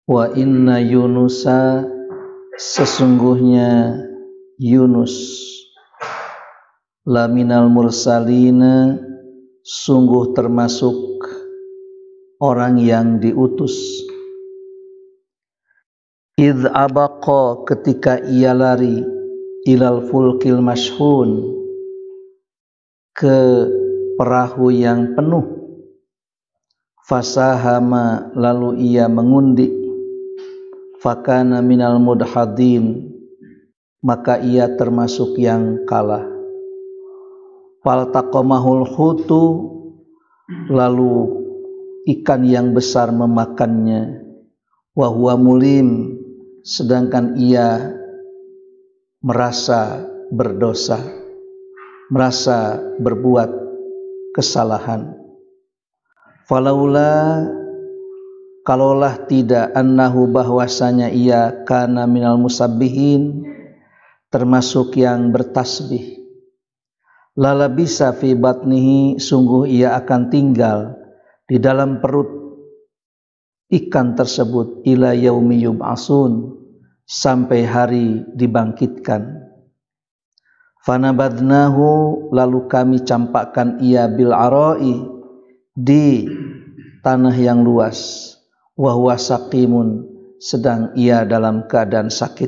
Wa inna Yunusa, sesungguhnya Yunus, laminal mursalina, sungguh termasuk orang yang diutus. Idh abaqa, ketika ia lari, ilal fulkil mashhun, ke perahu yang penuh. Fasahama, lalu ia mengundi. Fakana minal mudhadin, maka ia termasuk yang kalah. Faltaqamahul hutu, lalu ikan yang besar memakannya. Wahuwa mulim, sedangkan ia merasa berdosa, merasa berbuat kesalahan. Falaula, kalaulah tidak, annahu, bahwasanya ia kana minal musabbihin, termasuk yang bertasbih. Lala bisa fi batnihi, sungguh ia akan tinggal di dalam perut ikan tersebut, ila yaumi yub'asun, sampai hari dibangkitkan. Fanabadnahu, lalu kami campakkan ia bil arai, di tanah yang luas. Wa huwa saqimun, sedang ia dalam keadaan sakit.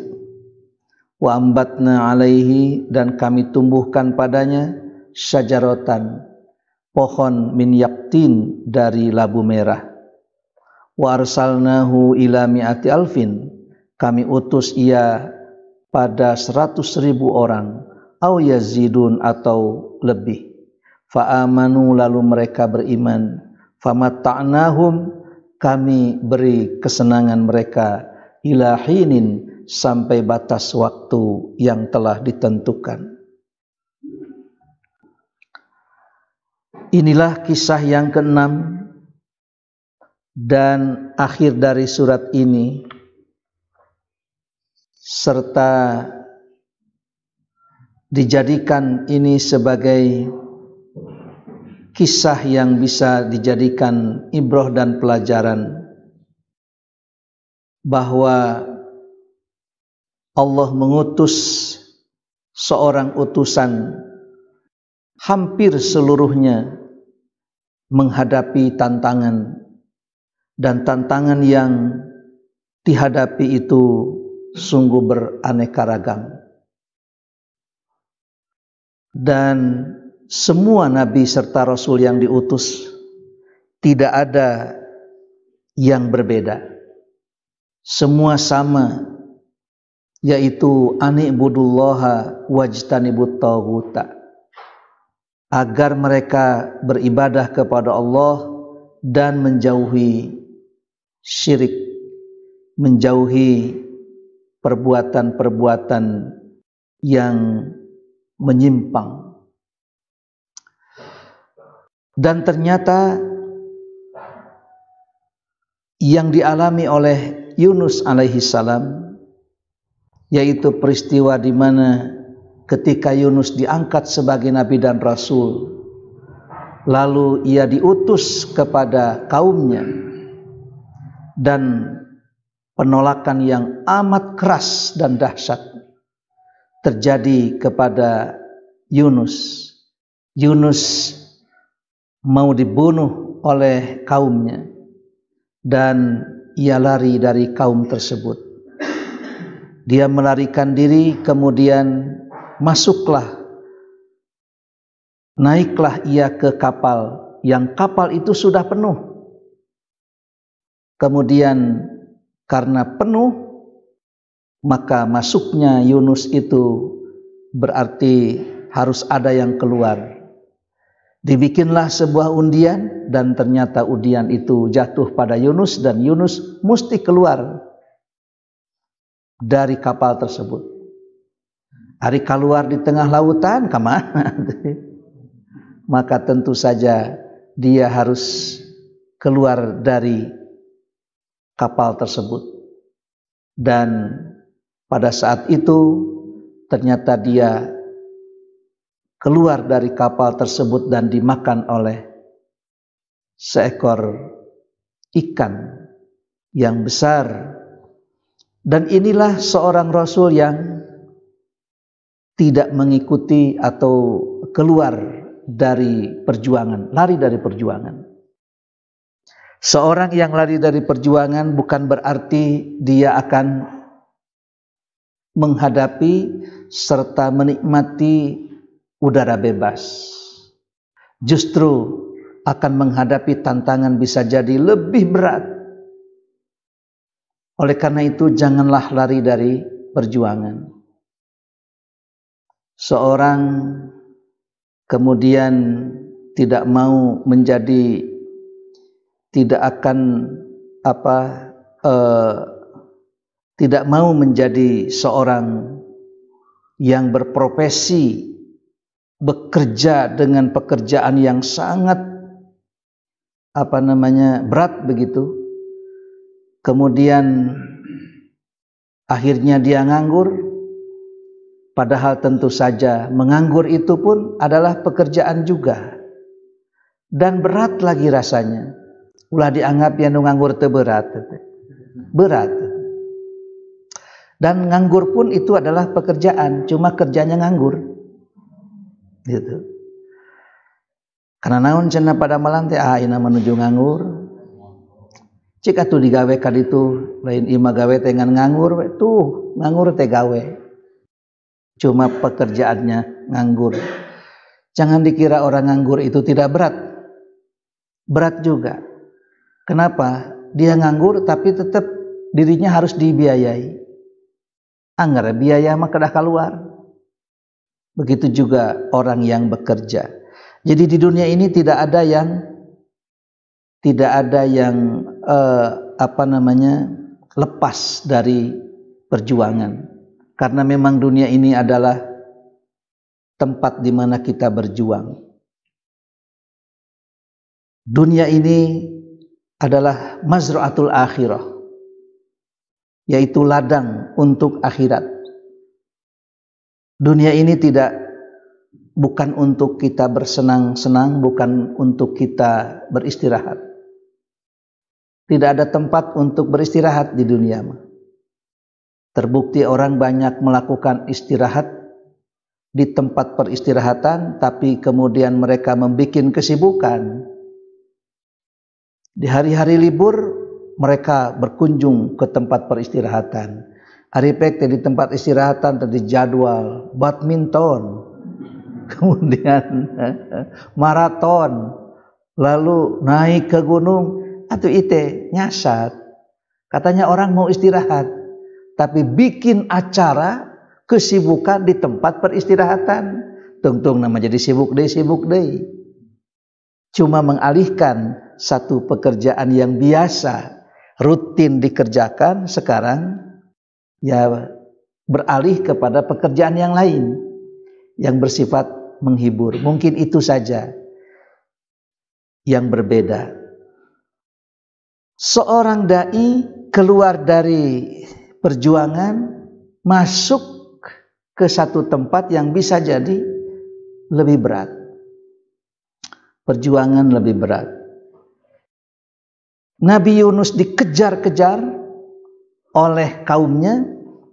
Wa ambatna alaihi, dan kami tumbuhkan padanya syajaratan, pohon min yaktin, dari labu merah. Wa arsalnahu ila mi'ati alfin, kami utus ia pada 100.000 orang, au yazidun, atau lebih. Fa amanu, lalu mereka beriman. Famatta'nahum, kami beri kesenangan mereka, ila hinin, sampai batas waktu yang telah ditentukan. Inilah kisah yang ke-6 dan akhir dari surat ini, serta dijadikan ini sebagai kisah yang bisa dijadikan ibrah dan pelajaran bahwa Allah mengutus seorang utusan, hampir seluruhnya menghadapi tantangan, dan tantangan yang dihadapi itu sungguh beraneka ragam. Dan semua nabi serta rasul yang diutus tidak ada yang berbeda, semua sama, yaitu ani'budullaha wajtanibut taghuta, agar mereka beribadah kepada Allah dan menjauhi syirik, menjauhi perbuatan-perbuatan yang menyimpang. Dan ternyata yang dialami oleh Yunus alaihi salam, yaitu peristiwa di mana ketika Yunus diangkat sebagai nabi dan rasul, lalu ia diutus kepada kaumnya, dan penolakan yang amat keras dan dahsyat terjadi kepada Yunus. Yunus mau dibunuh oleh kaumnya, dan ia lari dari kaum tersebut. Dia melarikan diri, kemudian naiklah ia ke kapal, yang kapal itu sudah penuh. Kemudian karena penuh, maka masuknya Yunus itu berarti harus ada yang keluar. Dibikinlah sebuah undian, dan ternyata undian itu jatuh pada Yunus, dan Yunus mesti keluar dari kapal tersebut. Hari keluar di tengah lautan, kemana? Maka tentu saja dia harus keluar dari kapal tersebut. Dan pada saat itu ternyata dia keluar dari kapal tersebut dan dimakan oleh seekor ikan yang besar. Dan inilah seorang Rasul yang tidak mengikuti atau keluar dari perjuangan, lari dari perjuangan. Seorang yang lari dari perjuangan bukan berarti dia akan menghadapi serta menikmati udara bebas. Justru akan menghadapi tantangan bisa jadi lebih berat. Oleh karena itu, janganlah lari dari perjuangan. Seorang kemudian tidak mau menjadi, tidak mau menjadi seorang yang berprofesi bekerja dengan pekerjaan yang sangat berat begitu. Kemudian akhirnya dia nganggur, padahal tentu saja menganggur itu pun adalah pekerjaan juga. Dan berat lagi rasanya. Ulah dianggap yang nganggur teu berat. Berat. Dan nganggur pun itu adalah pekerjaan, cuma kerjanya nganggur. Gitu. Karena naon cenah pada malam teh ina menuju nganggur. Cik atuh digawe ka ditu, lain imah gawe teh ngan nganggur, tuh nganggur teh gawe. Cuma pekerjaannya nganggur. Jangan dikira orang nganggur itu tidak berat. Berat juga. Kenapa? Dia nganggur tapi tetap dirinya harus dibiayai. Anggar biaya mah kedah keluar. Begitu juga orang yang bekerja. Jadi di dunia ini tidak ada yang lepas dari perjuangan. Karena memang dunia ini adalah tempat di mana kita berjuang. Dunia ini adalah mazra'atul akhirah, yaitu ladang untuk akhirat. Dunia ini bukan untuk kita bersenang-senang, bukan untuk kita beristirahat. Tidak ada tempat untuk beristirahat di dunia. Terbukti orang banyak melakukan istirahat di tempat peristirahatan, tapi kemudian mereka membuat kesibukan. Di hari-hari libur mereka berkunjung ke tempat peristirahatan. Hari pek di tempat istirahatan tadi jadwal badminton, kemudian maraton, lalu naik ke gunung. Atau ite nyasar. Katanya orang mau istirahat, tapi bikin acara kesibukan di tempat peristirahatan. Tung-tung nama jadi sibuk deh. Cuma mengalihkan satu pekerjaan yang biasa rutin dikerjakan, sekarang ya beralih kepada pekerjaan yang lain yang bersifat menghibur. Mungkin itu saja yang berbeda. Seorang dai keluar dari perjuangan, masuk ke satu tempat yang bisa jadi lebih berat. Perjuangan lebih berat. Nabi Yunus dikejar-kejar oleh kaumnya,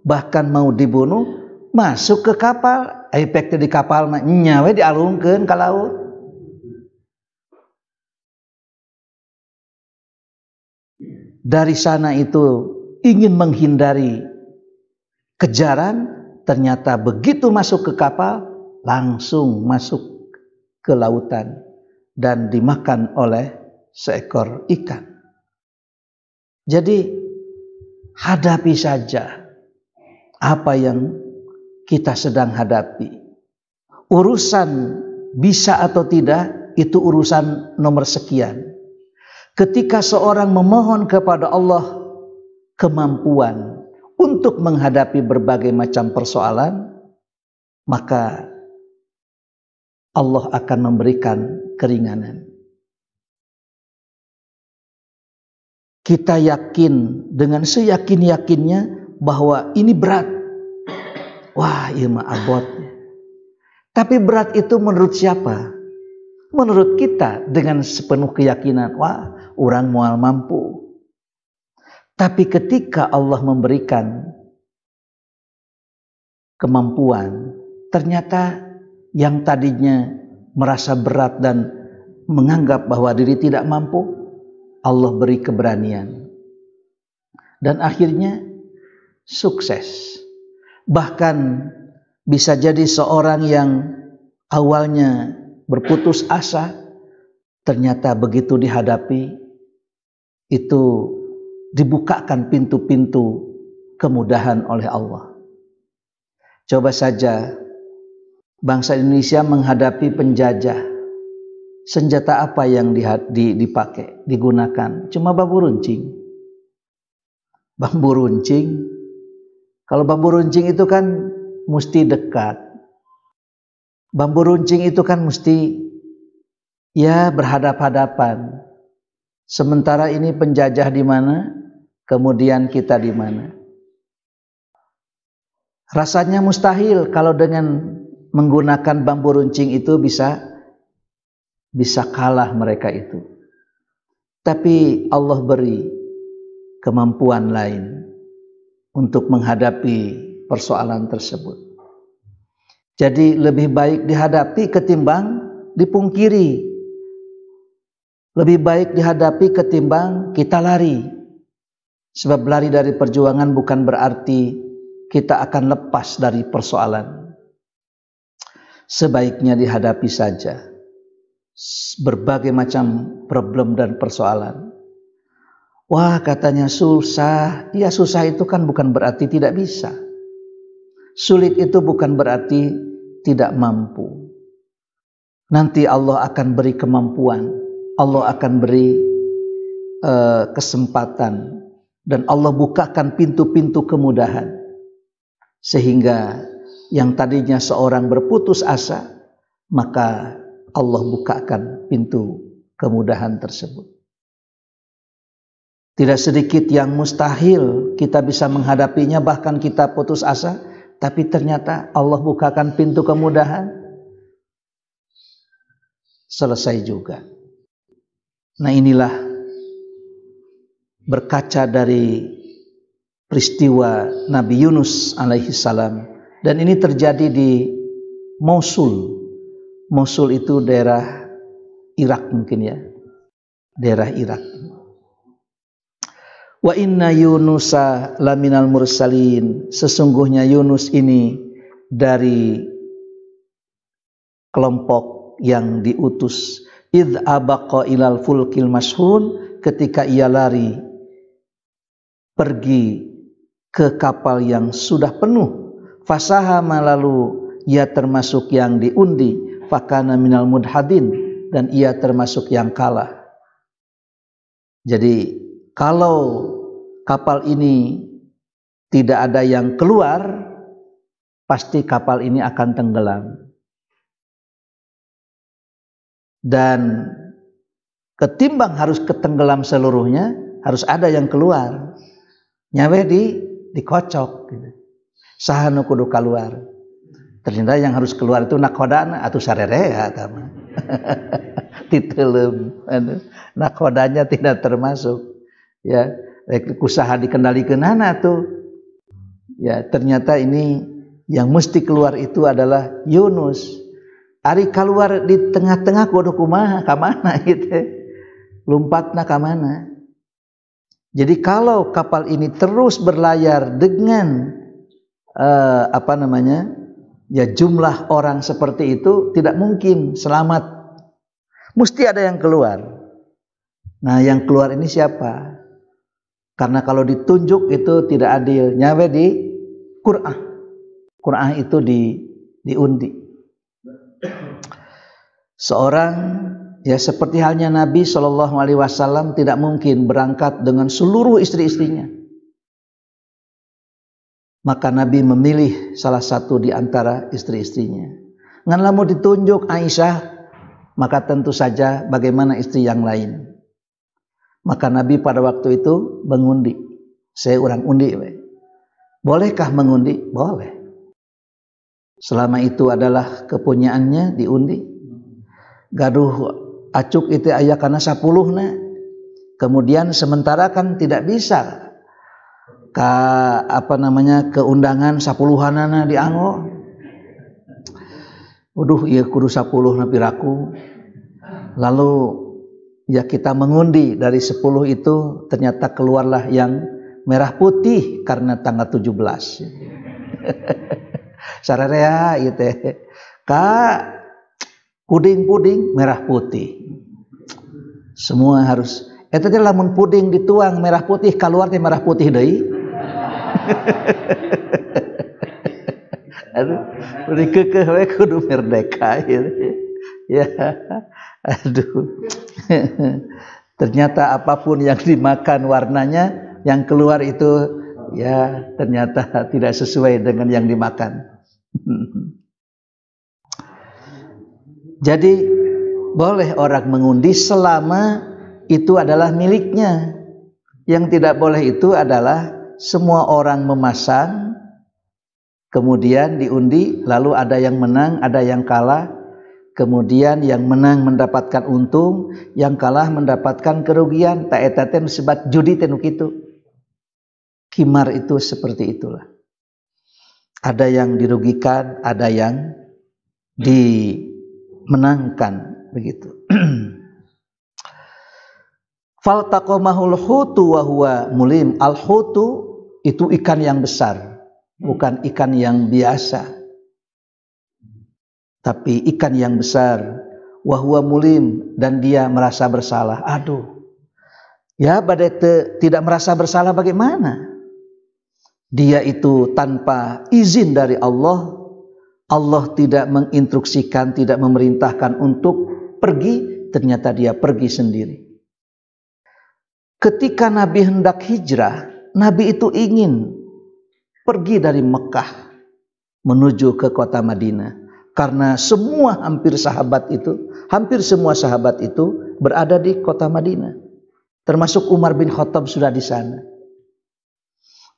bahkan mau dibunuh, masuk ke kapal. Efeknya di kapal mah nyawe dialungkeun ka laut. Dari sana itu ingin menghindari kejaran, ternyata begitu masuk ke kapal langsung masuk ke lautan dan dimakan oleh seekor ikan. Jadi hadapi saja apa yang kita sedang hadapi. Urusan bisa atau tidak itu urusan nomor sekian. Ketika seorang memohon kepada Allah kemampuan untuk menghadapi berbagai macam persoalan, maka Allah akan memberikan keringanan. Kita yakin dengan seyakin-yakinnya bahwa ini berat. Wah, ieu mah abot. Tapi berat itu menurut siapa? Menurut kita dengan sepenuh keyakinan, wah, orang moal mampu. Tapi ketika Allah memberikan kemampuan, ternyata yang tadinya merasa berat dan menganggap bahwa diri tidak mampu, Allah beri keberanian. Dan akhirnya sukses. Bahkan bisa jadi seorang yang awalnya berputus asa, ternyata begitu dihadapi, itu dibukakan pintu-pintu kemudahan oleh Allah. Coba saja bangsa Indonesia menghadapi penjajah, senjata apa yang dipakai, digunakan? Cuma bambu runcing. Bambu runcing. Kalau bambu runcing itu kan mesti dekat. Bambu runcing itu kan mesti ya berhadap-hadapan. Sementara ini penjajah di mana, kemudian kita di mana. Rasanya mustahil kalau dengan menggunakan bambu runcing itu bisa kalah mereka itu. Tapi Allah beri kemampuan lain untuk menghadapi persoalan tersebut. Jadi lebih baik dihadapi ketimbang dipungkiri. Lebih baik dihadapi ketimbang kita lari. Sebab lari dari perjuangan bukan berarti kita akan lepas dari persoalan. Sebaiknya dihadapi saja berbagai macam problem dan persoalan. Wah, katanya susah. Ya, susah itu kan bukan berarti tidak bisa. Sulit itu bukan berarti tidak mampu. Nanti Allah akan beri kemampuan, Allah akan beri kesempatan, dan Allah bukakan pintu-pintu kemudahan, sehingga yang tadinya seorang berputus asa, maka Allah bukakan pintu kemudahan tersebut. Tidak sedikit yang mustahil kita bisa menghadapinya, bahkan kita putus asa, tapi ternyata Allah bukakan pintu kemudahan, selesai juga. Nah, inilah berkaca dari peristiwa Nabi Yunus alaihi salam, dan ini terjadi di Mosul. Mosul itu daerah Irak mungkin ya, daerah Irak. Wa inna Yunusa laminal mursalin, sesungguhnya Yunus ini dari kelompok yang diutus. Idh abaqa ilal fulkil mashhun, ketika ia lari pergi ke kapal yang sudah penuh. Fasahama, lalu ia termasuk yang diundi. Fakana minal mudhadin, dan ia termasuk yang kalah. Jadi kalau kapal ini tidak ada yang keluar, pasti kapal ini akan tenggelam. Dan ketimbang harus ketenggelam seluruhnya, harus ada yang keluar. Nyawe dikocok gitu. Sahanu kudu keluar. Ternyata yang harus keluar itu nakodana atau sarerea tama. Titelem, nakodanya tidak termasuk. Ya, usaha dikendalikan hana tuh. Ya, ternyata ini yang mesti keluar itu adalah Yunus. Ari keluar di tengah-tengah kudu kumaha ka mana gitu. Lompatna ka mana? Jadi kalau kapal ini terus berlayar dengan ya jumlah orang seperti itu, tidak mungkin selamat. Mesti ada yang keluar. Nah, yang keluar ini siapa? Karena kalau ditunjuk itu tidak adil. Nyawe di Qur'an. Qur'an itu diundi. Seorang ya seperti halnya Nabi SAW tidak mungkin berangkat dengan seluruh istri-istrinya. Maka Nabi memilih salah satu di antara istri-istrinya. Ngan lamun ditunjuk Aisyah, maka tentu saja bagaimana istri yang lain. Maka Nabi pada waktu itu mengundi. Saya orang undi. Bolehkah mengundi? Boleh. Selama itu adalah kepunyaannya diundi. Gaduh acuk itu aya kana 10 na. Kemudian sementara kan tidak bisa ke undangan 10-anana di Anggo. Waduh, ieu kudu 10 na piraku. Lalu ya kita mengundi dari 10 itu, ternyata keluarlah yang merah putih karena tanggal 17. Sararea ieu teh. Puding merah putih. Semua harus eta teh lamun puding dituang merah putih keluar teh merah putih deui. Aduh, udah kekeh we kudu merdeka ya. Aduh. Ternyata apapun yang dimakan warnanya, yang keluar itu ya ternyata tidak sesuai dengan yang dimakan. Jadi boleh orang mengundi selama itu adalah miliknya. Yang tidak boleh itu adalah semua orang memasang, kemudian diundi, lalu ada yang menang, ada yang kalah, kemudian yang menang mendapatkan untung, yang kalah mendapatkan kerugian. Ta eta teh disebut judi teh nu kitu. Qimar itu seperti itulah. Ada yang dirugikan, ada yang dimenangkan, begitu. Faltaqamahul hutu wa huwa mulim. Al hutu itu ikan yang besar, bukan ikan yang biasa, tapi ikan yang besar. Wa huwa mulim, dan dia merasa bersalah. Aduh, ya badai tidak merasa bersalah bagaimana? Dia itu tanpa izin dari Allah. Allah tidak menginstruksikan, tidak memerintahkan untuk pergi, ternyata dia pergi sendiri. Ketika Nabi hendak hijrah, Nabi itu ingin pergi dari Mekah menuju ke kota Madinah. Karena hampir semua sahabat itu berada di kota Madinah. Termasuk Umar bin Khattab sudah di sana.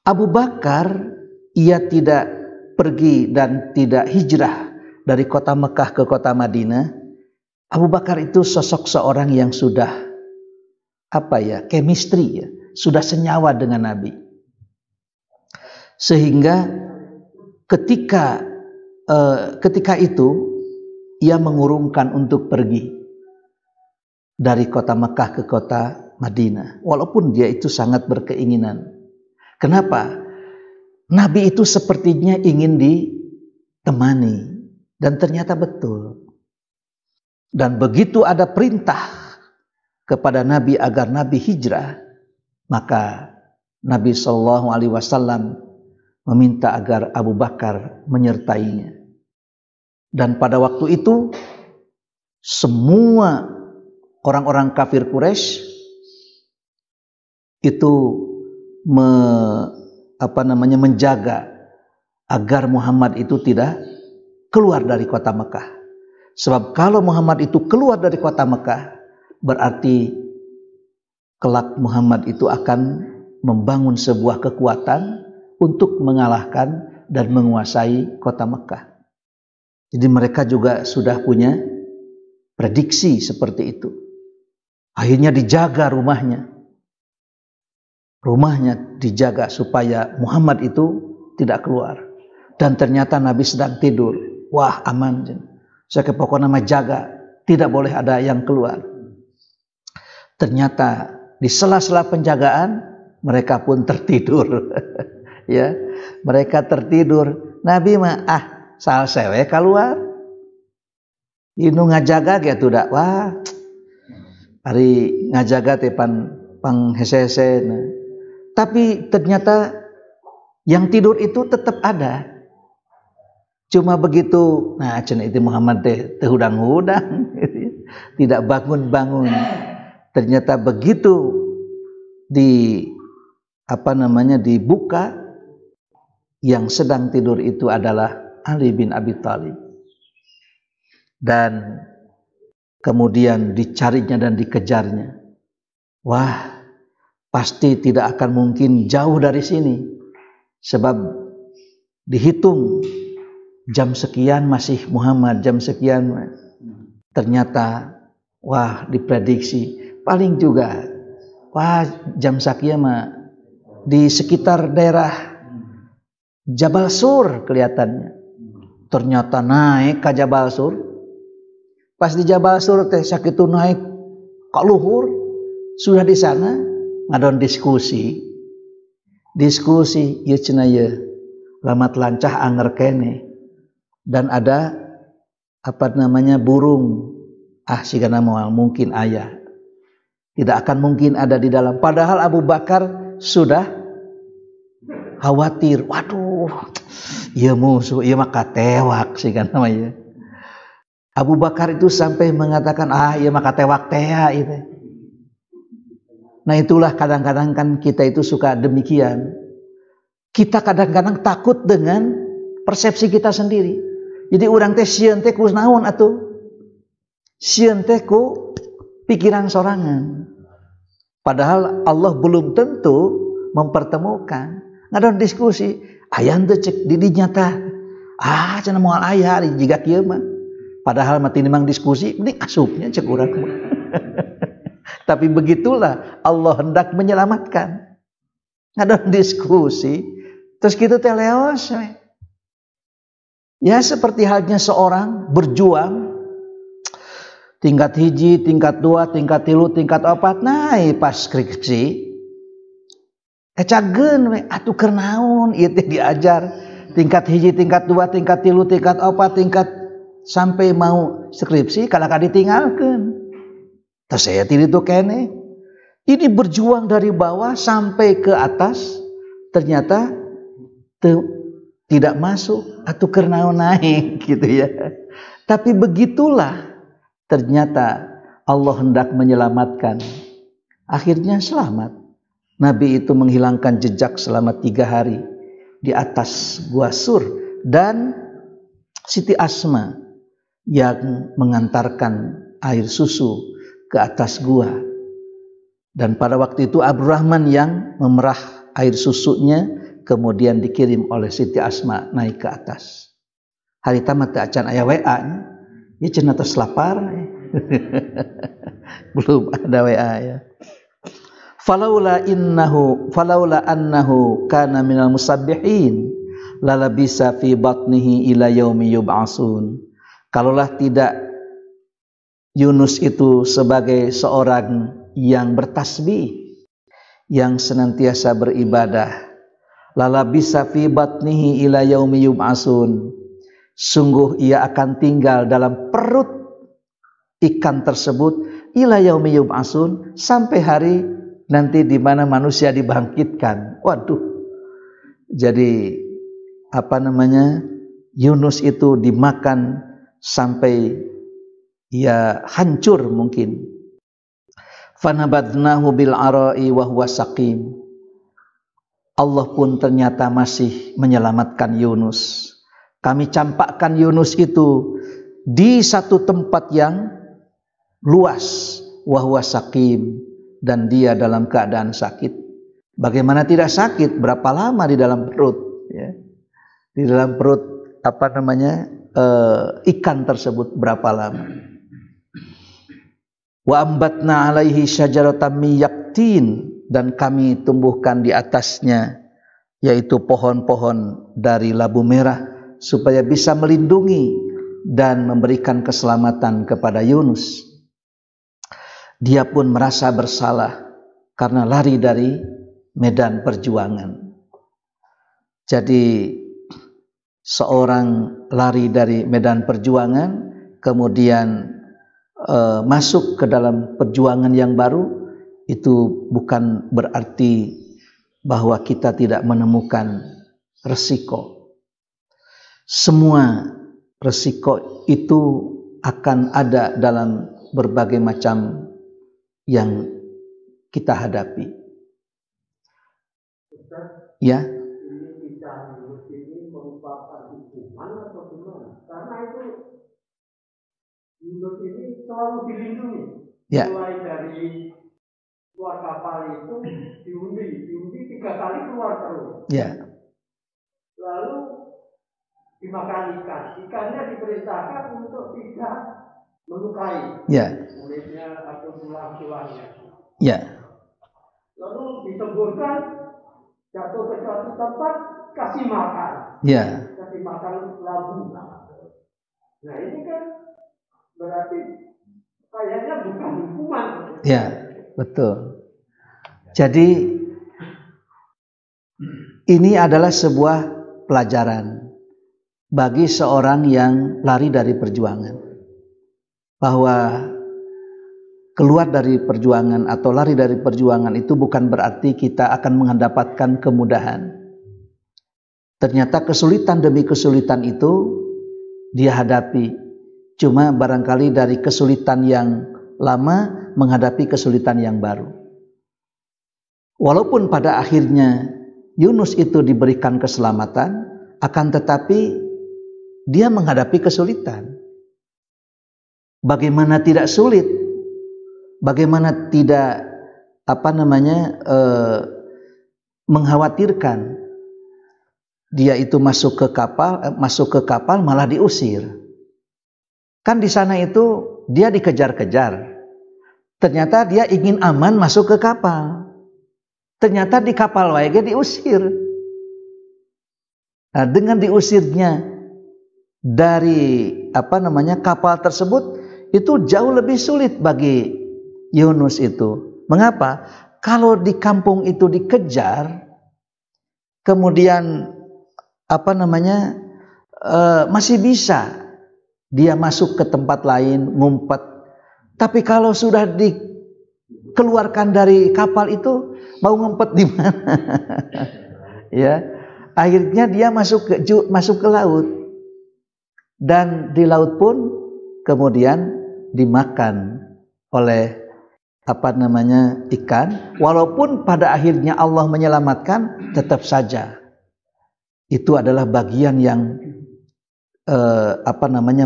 Abu Bakar, ia tidak pergi dan tidak hijrah dari kota Mekah ke kota Madinah. Abu Bakar itu sosok seorang yang sudah chemistry ya, sudah senyawa dengan Nabi. Sehingga ketika itu ia mengurungkan untuk pergi dari kota Mekah ke kota Madinah, walaupun dia itu sangat berkeinginan. Kenapa? Nabi itu sepertinya ingin ditemani, dan ternyata betul. Dan begitu ada perintah kepada Nabi agar Nabi hijrah, maka Nabi SAW meminta agar Abu Bakar menyertainya. Dan pada waktu itu semua orang-orang kafir Quraisy itu menjaga agar Muhammad itu tidak keluar dari kota Mekah. Sebab kalau Muhammad itu keluar dari kota Mekah, berarti kelak Muhammad itu akan membangun sebuah kekuatan untuk mengalahkan dan menguasai kota Mekah. Jadi mereka juga sudah punya prediksi seperti itu. Akhirnya dijaga rumahnya. Rumahnya dijaga supaya Muhammad itu tidak keluar. Dan ternyata Nabi sedang tidur. Wah, aman. Saya pokoknya jaga, tidak boleh ada yang keluar. Ternyata di sela-sela penjagaan mereka pun tertidur. Ya, mereka tertidur. Nabi mah saal sewe keluar. Inu ngajaga gitu dak. Wah, hari ngajaga teh pang hese-hese. Tapi ternyata yang tidur itu tetap ada. Cuma begitu, cenah itu Muhammad teh hudang-hudang, tidak bangun-bangun. Ternyata begitu dibuka, yang sedang tidur itu adalah Ali bin Abi Thalib. Dan kemudian dicarinya dan dikejarnya. Wah, pasti tidak akan mungkin jauh dari sini. Sebab dihitung jam sekian masih Muhammad, jam sekian. Ternyata wah, diprediksi paling juga wah jam sekian mah di sekitar daerah Jabal Sur kelihatannya. Ternyata naik ke Jabal Sur. Pas di Jabal Sur teh sakitu naik ka luhur, sudah di sana ngadon diskusi ieu cenah ieu lamat lancah anger kene dan ada burung sigana moal mungkin aya, tidak akan mungkin ada di dalam. Padahal Abu Bakar sudah khawatir, waduh ieu musuh ieu mah katewak sigana mah ieu. Abu Bakar itu sampai mengatakan ieu mah katewak teh itu. Nah itulah kadang-kadang kan kita itu suka demikian. Kita kadang-kadang takut dengan persepsi kita sendiri. Jadi orang teh sieun teh ku naon atuh? Sieun teh ku pikiran sorangan. Padahal Allah belum tentu mempertemukan. Ngadon diskusi, aya teu cek di dinya tah. Cenah moal aya jiga kieu mah. Padahal mah tinimbang diskusi, mending asupnya cek urang. Tapi begitulah Allah hendak menyelamatkan. Ngadon diskusi, terus kita teh leos. Ya seperti halnya seorang berjuang tingkat hiji, tingkat 2, tingkat 3, tingkat 4 naik pas skripsi. Ecageun we atuh keur naon ieu teh diajar tingkat hiji, tingkat 2, tingkat 3, tingkat 4, tingkat sampai mau skripsi kalaka ditinggalkeun. Terus saya itu kene. Ini berjuang dari bawah sampai ke atas, ternyata tidak masuk atau karena naik gitu ya. Tapi begitulah ternyata Allah hendak menyelamatkan. Akhirnya selamat. Nabi itu menghilangkan jejak selama 3 hari di atas Gua Sur dan Siti Asma yang mengantarkan air susu ke atas gua. Dan pada waktu itu Abdurrahman yang memerah air susunya kemudian dikirim oleh Siti Asma naik ke atas. Hari tamat teh acan aya WA nya. Ieu cenah tos lapar. Belum ada WA ya. Falaula annahu kana minal musabbihin lalabisa fi batnihi ila yaumi yub'atsun. Kalaulah tidak Yunus itu sebagai seorang yang bertasbih, yang senantiasa beribadah, lalabisa fi batnihi ila yaumi yub'atsun, sungguh ia akan tinggal dalam perut ikan tersebut ila yaumi yub'atsun, sampai hari nanti di mana manusia dibangkitkan. Waduh. Jadi Yunus itu dimakan sampai ia hancur mungkin. Fanabadnahu bil ara'i wa huwa saqim. Allah pun ternyata masih menyelamatkan Yunus. Kami campakkan Yunus itu di satu tempat yang luas, wa huwa saqim, dan dia dalam keadaan sakit. Bagaimana tidak sakit? Berapa lama di dalam perut ya? Di dalam perut ikan tersebut berapa lama? Wa ambatna alaihi syajaratan min yaqtin, dan kami tumbuhkan di atasnya yaitu pohon-pohon dari labu merah supaya bisa melindungi dan memberikan keselamatan kepada Yunus. Dia pun merasa bersalah karena lari dari medan perjuangan. Jadi seorang lari dari medan perjuangan kemudian masuk ke dalam perjuangan yang baru, itu bukan berarti bahwa kita tidak menemukan resiko. Semua resiko itu akan ada dalam berbagai macam yang kita hadapi. Ya. Ini merupakan hukuman atau gimana? Karena itu Yunus ini selalu dilindungi. Ya. Mulai dari keluar kapal itu diundi 3 kali keluar terus. Ya. Lalu dimakan ikan. Ikannya diperintahkan untuk tidak melukai. Ya. Kulitnya atau tulang-tulangnya. Ya. Lalu disemburkan jatuh ke suatu tempat, kasih makan. Ya. Kasih makan labu. Nah ini kan berarti kayaknya bukan hukuman. Ya, betul. Jadi ini adalah sebuah pelajaran bagi seorang yang lari dari perjuangan, bahwa keluar dari perjuangan atau lari dari perjuangan itu bukan berarti kita akan mendapatkan kemudahan. Ternyata kesulitan demi kesulitan itu dia hadapi. Cuma barangkali dari kesulitan yang lama menghadapi kesulitan yang baru. Walaupun pada akhirnya Yunus itu diberikan keselamatan, akan tetapi dia menghadapi kesulitan. Bagaimana tidak sulit? Bagaimana tidak mengkhawatirkan? Dia itu masuk ke kapal malah diusir. Kan di sana itu dia dikejar-kejar. Ternyata dia ingin aman masuk ke kapal. Ternyata di kapal wae diusir. Nah, dengan diusirnya dari kapal tersebut itu jauh lebih sulit bagi Yunus itu. Mengapa? Kalau di kampung itu dikejar, kemudian masih bisa dia masuk ke tempat lain, ngumpet. Tapi kalau sudah dikeluarkan dari kapal itu, mau ngumpet di mana? Ya, akhirnya dia masuk ke laut, dan di laut pun kemudian dimakan oleh ikan. Walaupun pada akhirnya Allah menyelamatkan, tetap saja itu adalah bagian yang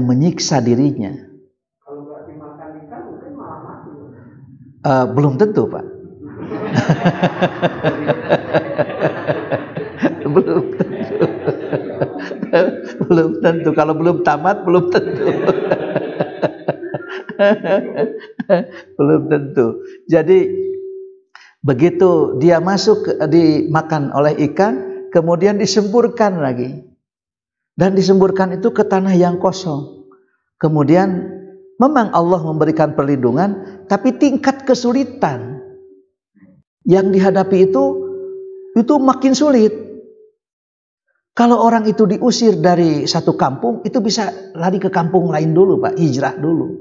menyiksa dirinya. Kalau nggak dimakan ikan mungkin malah mati. Belum tentu, Pak. belum tentu. Kalau belum tamat belum tentu. Belum tentu. Jadi begitu dia masuk dimakan oleh ikan, kemudian disemburkan lagi. Dan disemburkan itu ke tanah yang kosong. Kemudian memang Allah memberikan perlindungan, tapi tingkat kesulitan yang dihadapi itu makin sulit. Kalau orang itu diusir dari satu kampung, itu bisa lari ke kampung lain dulu, Pak, hijrah dulu.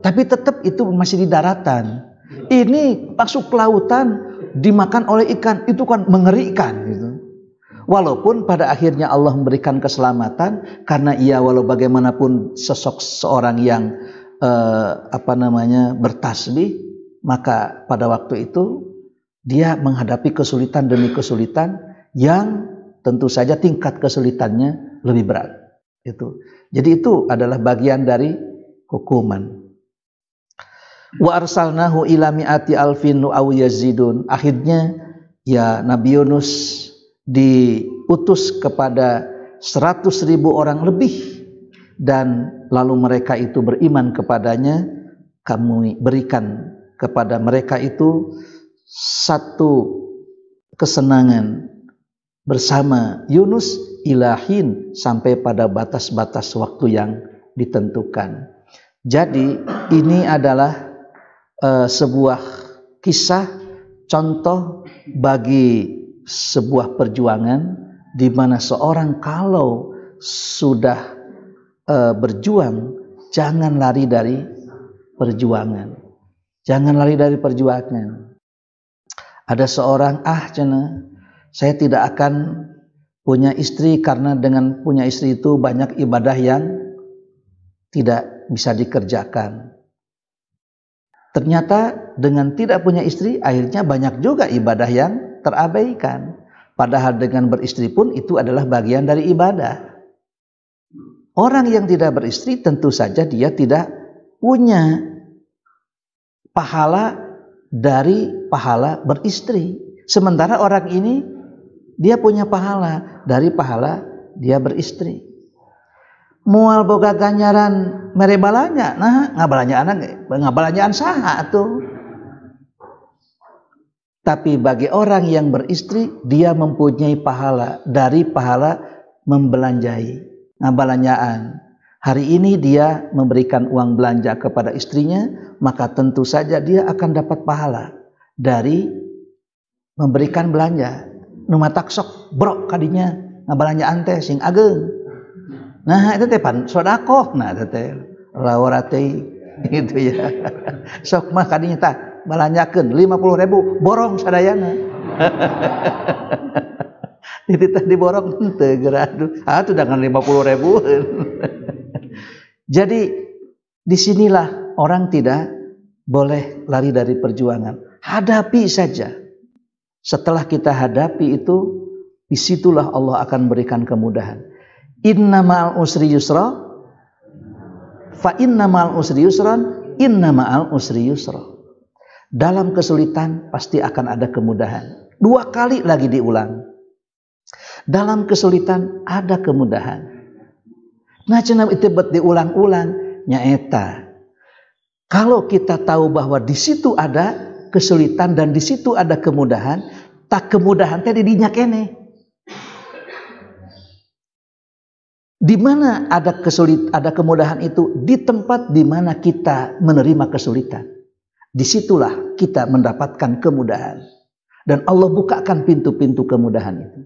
Tapi tetap itu masih di daratan. Ini masuk ke lautan, dimakan oleh ikan, itu kan mengerikan gitu. Walaupun pada akhirnya Allah memberikan keselamatan, karena ia walau bagaimanapun sosok seorang yang bertasbih, maka pada waktu itu dia menghadapi kesulitan demi kesulitan yang tentu saja tingkat kesulitannya lebih berat. Jadi itu adalah bagian dari hukuman. Wa arsalnahu ila mi'ati alfin aw yazidun. Akhirnya ya Nabi Yunus diutus kepada 100.000 orang lebih, dan lalu mereka itu beriman kepadanya. Kami berikan kepada mereka itu satu kesenangan bersama Yunus ilahin, sampai pada batas-batas waktu yang ditentukan. Jadi ini adalah sebuah kisah contoh bagi sebuah perjuangan, di mana seorang kalau sudah berjuang, jangan lari dari perjuangan. Jangan lari dari perjuangan. Ada seorang saya tidak akan punya istri, karena dengan punya istri itu banyak ibadah yang tidak bisa dikerjakan. Ternyata dengan tidak punya istri, akhirnya banyak juga ibadah yang terabaikan. Padahal dengan beristri pun itu adalah bagian dari ibadah. Orang yang tidak beristri tentu saja dia tidak punya pahala dari pahala beristri. Sementara orang ini dia punya pahala dari pahala dia beristri. Mual boga ganjaran mere balanya, nah ngabalanyaan saha tuh. Tapi bagi orang yang beristri, dia mempunyai pahala dari pahala membelanjai, ngabalanjaan. Hari ini dia memberikan uang belanja kepada istrinya, maka tentu saja dia akan dapat pahala dari memberikan belanja. Nu matak sok brok kadinya ngabalanjaan teh sing ageng. Nah itu teh pan sodaqoh, nah itu teh lawarate gitu ya. Sok mah kadinya tah balanjakeun 50.000 borong sadayana. Itu tadi borong henteu geura aduh dengan 50.000. Jadi disinilah orang tidak boleh lari dari perjuangan. Hadapi saja. Setelah kita hadapi itu, disitulah Allah akan berikan kemudahan. Inna ma'al usri yusra, fa inna ma'al usri yusran, inna ma'al usri yusra. Dalam kesulitan pasti akan ada kemudahan. 2 kali lagi diulang. Dalam kesulitan ada kemudahan. Nah cenah itu bet diulang-ulang nyaeta. Kalau kita tahu bahwa di situ ada kesulitan dan di situ ada kemudahan, tak kemudahan teh di dinya keneh. Di mana ada kemudahan itu? Di tempat di mana kita menerima kesulitan. Disitulah kita mendapatkan kemudahan. Dan Allah bukakan pintu-pintu kemudahan itu.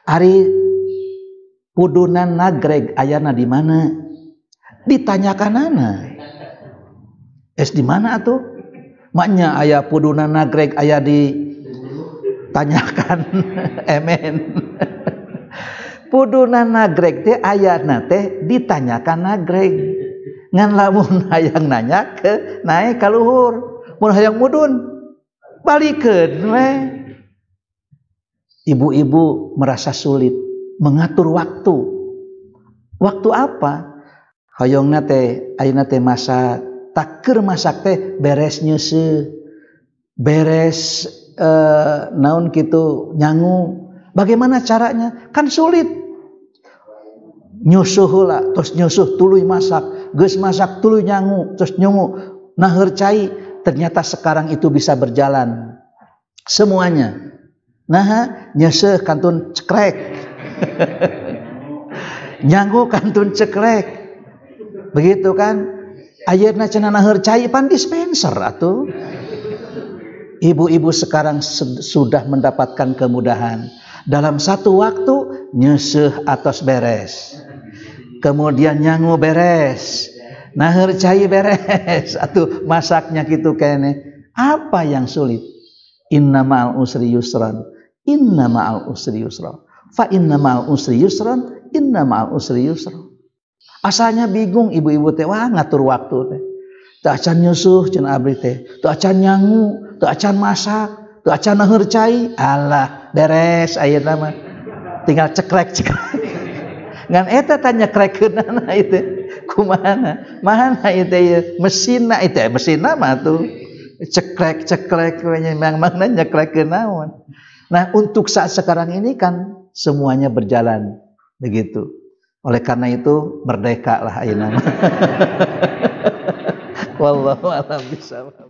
Ari pudunan nagreg ayana di mana? Ditanyakanana. Di mana atuh? Maknya aya pudunan nagreg aya ditanyakan. Amen. Pudunan nagreg teh ayana teh ditanyakan nagreg. Ngan lamun hayang nanya ke naik ka luhur. Mun hayang mudun balikeun we. Ibu-ibu merasa sulit mengatur waktu. Waktu apa? Hoyongna teh ayeuna teh masak, tak keur masak teh beres nyeuseut. Beres naon kitu nyangu. Bagaimana caranya? Kan sulit. Nyusuh heula, terus nyusuh tuluy masak, geus masak tuluy nyangu, terus nyungu, naheur cai. Ternyata sekarang itu bisa berjalan semuanya. Nah, nyeuseh kantun cekrek. Nyangu kantun cekrek. Begitu kan? Ayeuna cenah naheur cai pan dispenser atuh. Ibu-ibu sekarang sudah mendapatkan kemudahan. Dalam satu waktu nyeuseh atos beres. Kemudian nyangu beres. Naheur cai beres. Atuh masaknya gitu kene. Apa yang sulit? Inna ma'al usri yusran. Inna ma'al usri yusra. Fa inna ma'al usri yusran. Inna ma'al usri yusra. Asalnya bingung ibu-ibu teh wah ngatur waktu teh. Teu acan nyusuh cenah abdi teh. Teu acan nyangu, teu acan masak, teu acan naheur cai. Alah, beres ayeuna mah. Tinggal cekrek-cekrek. Ngan eta tanya krekeunana itu. Kumaha? Mana itu ya? Mesinna itu, mesinna mah tuh cekrek-cekrek memang nyekrek naon. Nah, untuk saat sekarang ini kan semuanya berjalan begitu. Oleh karena itu merdeka lah ayeuna. Wallahu a'lam bishawab.